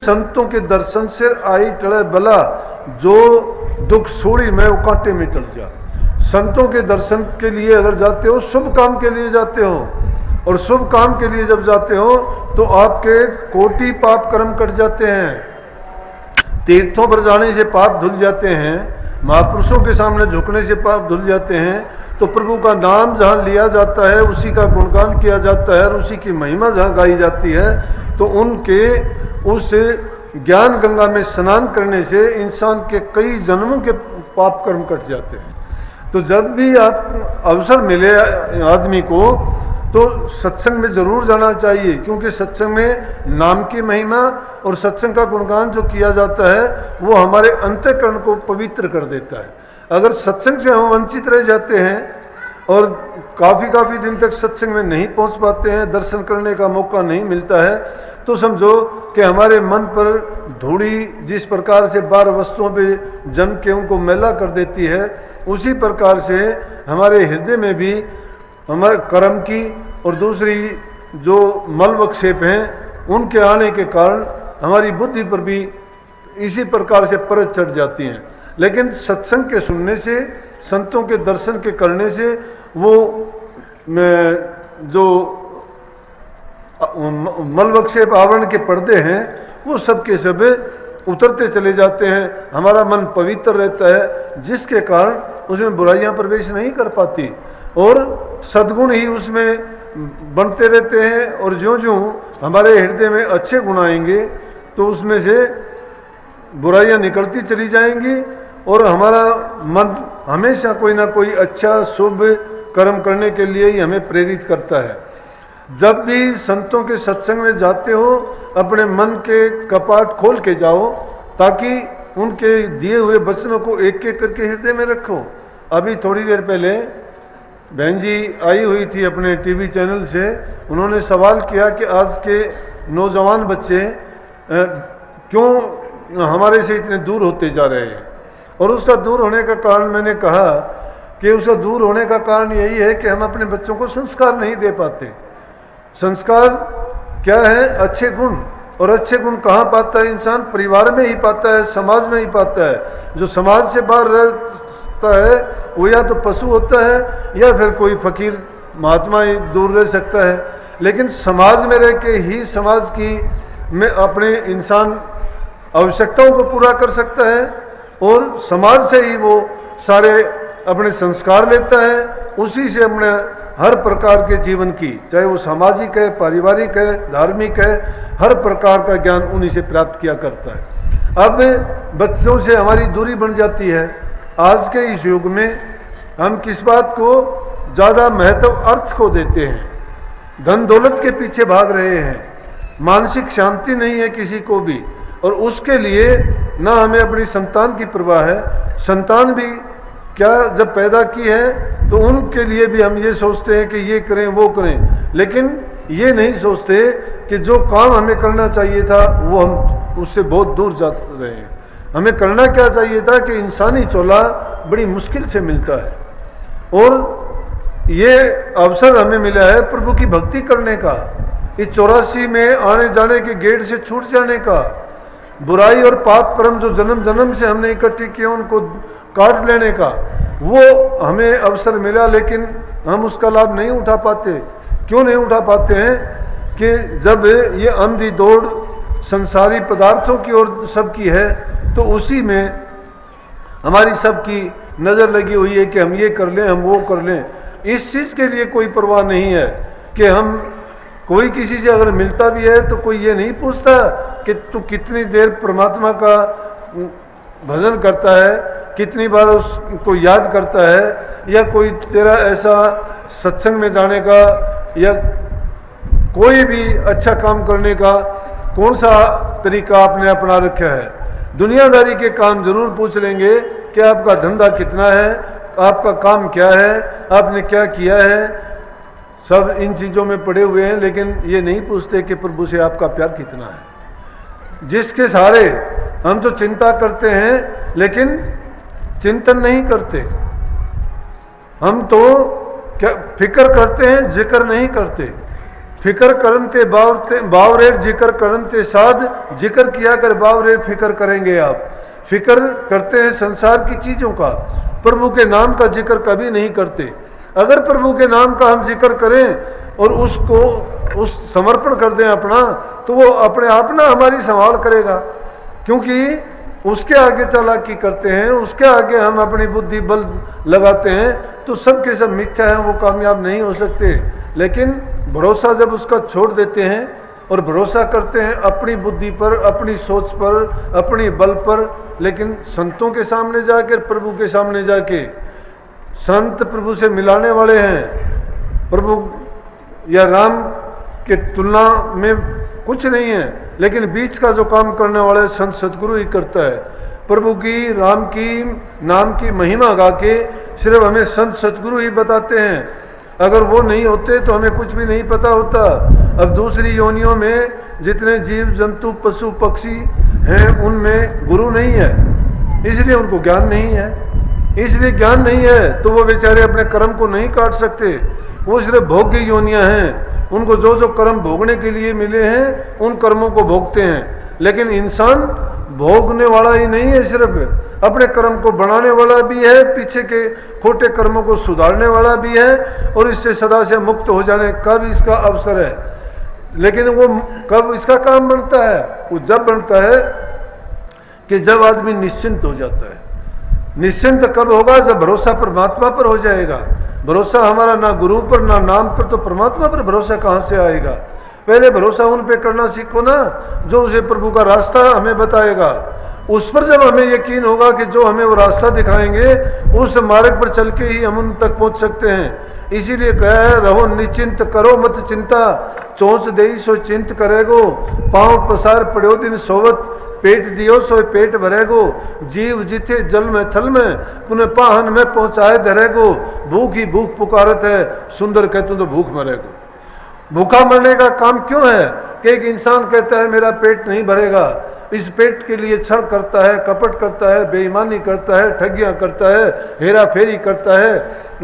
संतों के दर्शन से आई टले बला, जो दुख सोड़ी में वो कांटे में टल जा। संतों के दर्शन के लिए अगर जाते हो, शुभ काम के लिए जाते हो, और शुभ काम के लिए जब जाते हो तो आपके कोटि पाप कर्म कट जाते हैं। तीर्थों पर जाने से पाप धुल जाते हैं, महापुरुषों के सामने झुकने से पाप धुल जाते हैं। तो प्रभु का नाम जहाँ लिया जाता है, उसी का गुणगान किया जाता है और उसी की महिमा जहाँ गाई जाती है, तो उनके उस ज्ञान गंगा में स्नान करने से इंसान के कई जन्मों के पाप कर्म कट जाते हैं। तो जब भी आप अवसर मिले आदमी को, तो सत्संग में जरूर जाना चाहिए, क्योंकि सत्संग में नाम की महिमा और सत्संग का गुणगान जो किया जाता है वो हमारे अंतःकरण को पवित्र कर देता है। अगर सत्संग से हम वंचित रह जाते हैं और काफ़ी दिन तक सत्संग में नहीं पहुंच पाते हैं, दर्शन करने का मौका नहीं मिलता है, तो समझो कि हमारे मन पर धूड़ी जिस प्रकार से 12 वस्तुओं पे जम के उनको मैला कर देती है, उसी प्रकार से हमारे हृदय में भी हमारे कर्म की और दूसरी जो मल वक्षेप हैं उनके आने के कारण हमारी बुद्धि पर भी इसी प्रकार से परत चढ़ जाती हैं। लेकिन सत्संग के सुनने से, संतों के दर्शन के करने से वो जो मलवक्षेप आवरण के पर्दे हैं वो सब के सब उतरते चले जाते हैं। हमारा मन पवित्र रहता है, जिसके कारण उसमें बुराइयां प्रवेश नहीं कर पाती और सद्गुण ही उसमें बनते रहते हैं। और ज्यों-ज्यों हमारे हृदय में अच्छे गुण आएंगे तो उसमें से बुराइयां निकलती चली जाएंगी और हमारा मन हमेशा कोई ना कोई अच्छा शुभ कर्म करने के लिए ही हमें प्रेरित करता है। जब भी संतों के सत्संग में जाते हो, अपने मन के कपाट खोल के जाओ, ताकि उनके दिए हुए वचनों को एक एक करके हृदय में रखो। अभी थोड़ी देर पहले बहन जी आई हुई थी अपने टीवी चैनल से, उन्होंने सवाल किया कि आज के नौजवान बच्चे क्यों हमारे से इतने दूर होते जा रहे हैं। और उसका दूर होने का कारण मैंने कहा कि उसका दूर होने का कारण यही है कि हम अपने बच्चों को संस्कार नहीं दे पाते। संस्कार क्या है? अच्छे गुण। और अच्छे गुण कहाँ पाता है इंसान? परिवार में ही पाता है, समाज में ही पाता है। जो समाज से बाहर रहता है वो या तो पशु होता है या फिर कोई फकीर महात्मा ही दूर रह सकता है। लेकिन समाज में रह के ही समाज की में अपने इंसान आवश्यकताओं को पूरा कर सकता है और समाज से ही वो सारे अपने संस्कार लेता है। उसी से अपने हर प्रकार के जीवन की, चाहे वो सामाजिक है, पारिवारिक है, धार्मिक है, हर प्रकार का ज्ञान उन्हीं से प्राप्त किया करता है। अब बच्चों से हमारी दूरी बन जाती है। आज के इस युग में हम किस बात को ज़्यादा महत्व, अर्थ को देते हैं, धन दौलत के पीछे भाग रहे हैं, मानसिक शांति नहीं है किसी को भी, और उसके लिए ना हमें अपनी संतान की परवाह है। संतान भी क्या जब पैदा की है तो उनके लिए भी हम ये सोचते हैं कि ये करें वो करें, लेकिन ये नहीं सोचते कि जो काम हमें करना चाहिए था वो हम उससे बहुत दूर जा रहे हैं। हमें करना क्या चाहिए था कि इंसानी चोला बड़ी मुश्किल से मिलता है, और ये अवसर हमें मिला है प्रभु की भक्ति करने का, इस 84 में आने जाने के गेट से छूट जाने का, बुराई और पाप कर्म जो जन्म जन्म से हमने इकट्ठे किए उनको काट लेने का, वो हमें अवसर मिला। लेकिन हम उसका लाभ नहीं उठा पाते। क्यों नहीं उठा पाते हैं? कि जब ये अंधी दौड़ संसारी पदार्थों की ओर सबकी है, तो उसी में हमारी सबकी नज़र लगी हुई है कि हम ये कर लें, हम वो कर लें। इस चीज़ के लिए कोई परवाह नहीं है कि हम कोई किसी से अगर मिलता भी है तो कोई ये नहीं पूछता कि तू कितनी देर परमात्मा का भजन करता है, कितनी बार उसको याद करता है, या कोई तेरा ऐसा सत्संग में जाने का या कोई भी अच्छा काम करने का कौन सा तरीका आपने अपना रखा है। दुनियादारी के काम जरूर पूछ लेंगे कि आपका धंधा कितना है, आपका काम क्या है, आपने क्या किया है, सब इन चीज़ों में पड़े हुए हैं। लेकिन ये नहीं पूछते कि प्रभु से आपका प्यार कितना है। जिसके सहारे हम तो चिंता करते हैं लेकिन चिंतन नहीं करते। हम तो क्या फिक्र करते हैं, जिक्र नहीं करते। फिक्र करनते बावरेर जिक्र करनते साध, जिक्र किया कर बावरेर फिक्र करेंगे आप। फिक्र करते हैं संसार की चीज़ों का, प्रभु के नाम का जिक्र कभी नहीं करते। अगर प्रभु के नाम का हम जिक्र करें और उसको उस समर्पण कर दें अपना, तो वो अपने आप ना हमारी संभाल करेगा, क्योंकि उसके आगे चालाकी करते हैं, उसके आगे हम अपनी बुद्धि बल लगाते हैं, तो सब के सब मिथ्या हैं, वो कामयाब नहीं हो सकते। लेकिन भरोसा जब उसका छोड़ देते हैं और भरोसा करते हैं अपनी बुद्धि पर, अपनी सोच पर, अपनी बल पर, लेकिन संतों के सामने जाकर, प्रभु के सामने जाके, संत प्रभु से मिलाने वाले हैं। प्रभु या राम के तुलना में कुछ नहीं है, लेकिन बीच का जो काम करने वाला संत सदगुरु ही करता है। प्रभु की, राम की, नाम की महिमा गा के सिर्फ हमें संत सदगुरु ही बताते हैं। अगर वो नहीं होते तो हमें कुछ भी नहीं पता होता। अब दूसरी योनियों में जितने जीव जंतु पशु पक्षी हैं, उनमें गुरु नहीं है, इसलिए उनको ज्ञान नहीं है। इसलिए ज्ञान नहीं है तो वो बेचारे अपने कर्म को नहीं काट सकते। वो सिर्फ भोग्य योनियां हैं, उनको जो जो कर्म भोगने के लिए मिले हैं उन कर्मों को भोगते हैं। लेकिन इंसान भोगने वाला ही नहीं है, सिर्फ अपने कर्म को बढ़ाने वाला भी है, पीछे के खोटे कर्मों को सुधारने वाला भी है, और इससे सदा से मुक्त हो जाने का भी इसका अवसर है। लेकिन वो कब इसका काम बनता है? वो जब बनता है कि जब आदमी निश्चिंत हो जाता है। निश्चिंत कब होगा? जब भरोसा परमात्मा पर हो जाएगा। भरोसा हमारा ना गुरु पर ना नाम पर, तो परमात्मा पर भरोसा कहाँ से आएगा? पहले भरोसा उन पे करना सीखो ना जो उसे प्रभु का रास्ता हमें बताएगा। उस पर जब हमें यकीन होगा कि जो हमें वो रास्ता दिखाएंगे, उस मार्ग पर चल के ही हम उन तक पहुंच सकते हैं। इसीलिए कहा है, रहो निश्चिंत करो मत चिंता, चौंस देई सो चिंत करेगो, पांव पसार पड़ो दिन सोवत, पेट दियो सो पेट भरेगो, जीव जिथे जल में थल में, पुनः पाहन में पहुंचाए धरेगो, भूख ही भूख पुकारत है, सुंदर कहतूं तो भूख मरेगो। भूखा मरने का काम क्यों है? कि एक इंसान कहता है मेरा पेट नहीं भरेगा, इस पेट के लिए छल करता है, कपट करता है, बेईमानी करता है, ठगियां करता है, हेरा फेरी करता है,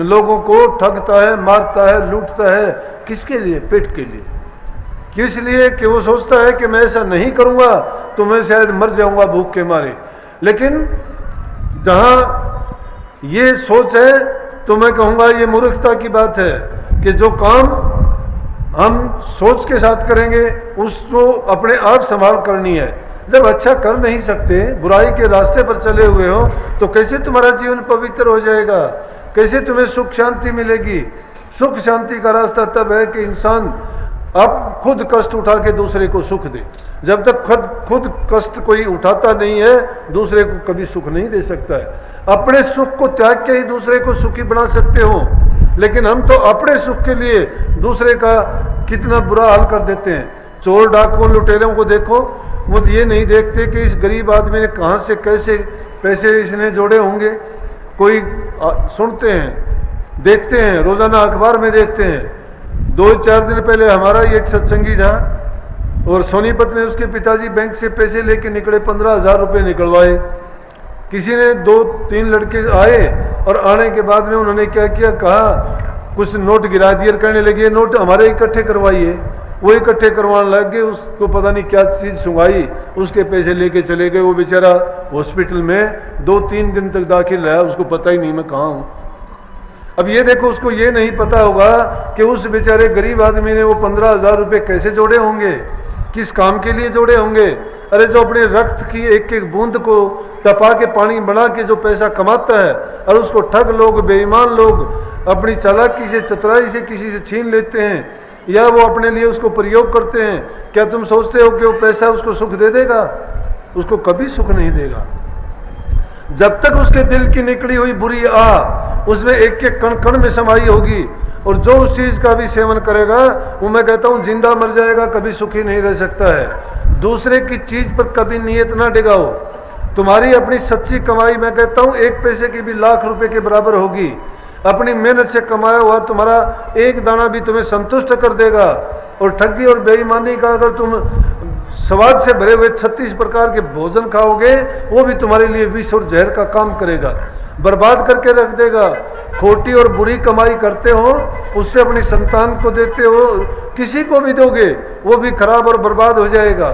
लोगों को ठगता है, मारता है, लूटता है। किसके लिए? पेट के लिए। किस लिए? कि वो सोचता है कि मैं ऐसा नहीं करूंगा तो मैं शायद मर जाऊंगा भूख के मारे। लेकिन जहां ये सोच है तो मैं कहूंगा ये मूर्खता की बात है कि जो काम हम सोच के साथ करेंगे उसको अपने आप संभाल करनी है। जब अच्छा कर नहीं सकते, बुराई के रास्ते पर चले हुए हो, तो कैसे तुम्हारा जीवन पवित्र हो जाएगा? कैसे तुम्हें सुख शांति मिलेगी? सुख शांति का रास्ता तब है कि इंसान अब खुद कष्ट उठा के दूसरे को सुख दे। जब तक खुद कष्ट कोई उठाता नहीं है, दूसरे को कभी सुख नहीं दे सकता है। अपने सुख को त्याग के ही दूसरे को सुखी बना सकते हो, लेकिन हम तो अपने सुख के लिए दूसरे का कितना बुरा हाल कर देते हैं। चोर डाकुओं लुटेरों को देखो, वो ये नहीं देखते कि इस गरीब आदमी ने कहाँ से कैसे पैसे इसने जोड़े होंगे। कोई सुनते हैं, देखते हैं, रोजाना अखबार में देखते हैं। 2-4 दिन पहले हमारा ही एक सत्संगी था और सोनीपत में उसके पिताजी बैंक से पैसे लेके निकले, 15,000 रुपये निकलवाए। किसी ने 2-3 लड़के आए और आने के बाद में उन्होंने क्या किया, कहा कुछ नोट गिरा दिए, कहने लगे नोट हमारे इकट्ठे करवाइए। वो इकट्ठे करवाने लग गए, उसको पता नहीं क्या चीज़ सुंघाई, उसके पैसे लेके चले गए। वो बेचारा हॉस्पिटल में 2-3 दिन तक दाखिल रहा, उसको पता ही नहीं मैं कहाँ हूँ। अब ये देखो, उसको ये नहीं पता होगा कि उस बेचारे गरीब आदमी ने वो 15,000 रुपये कैसे जोड़े होंगे, किस काम के लिए जोड़े होंगे। अरे जो अपने रक्त की एक एक बूंद को तपा के पानी बना के जो पैसा कमाता है और उसको ठग लोग, बेईमान लोग अपनी चालाकी से, चतुराई से किसी से छीन लेते हैं या वो अपने लिए उसको प्रयोग करते हैं, क्या तुम सोचते हो कि वो पैसा उसको सुख दे देगा? उसको कभी सुख नहीं देगा। जब तक उसके दिल की निकली हुई बुरी उसमें एक एक कण कण में समाई होगी, और जो उस चीज़ का भी सेवन करेगा वो मैं कहता हूँ जिंदा मर जाएगा, कभी सुखी नहीं रह सकता है। दूसरे की चीज़ पर कभी नीयत ना डिगाओ। तुम्हारी अपनी सच्ची कमाई मैं कहता हूँ 1 पैसे की भी लाख रुपए के बराबर होगी। अपनी मेहनत से कमाया हुआ तुम्हारा एक दाना भी तुम्हें संतुष्ट कर देगा। और ठगी और बेईमानी का अगर तुम स्वाद से भरे हुए 36 प्रकार के भोजन खाओगे, वो भी तुम्हारे लिए विष और जहर का काम करेगा। बर्बाद करके रख देगा। खोटी और बुरी कमाई करते हो, उससे अपनी संतान को देते हो, किसी को भी दोगे वो भी खराब और बर्बाद हो जाएगा।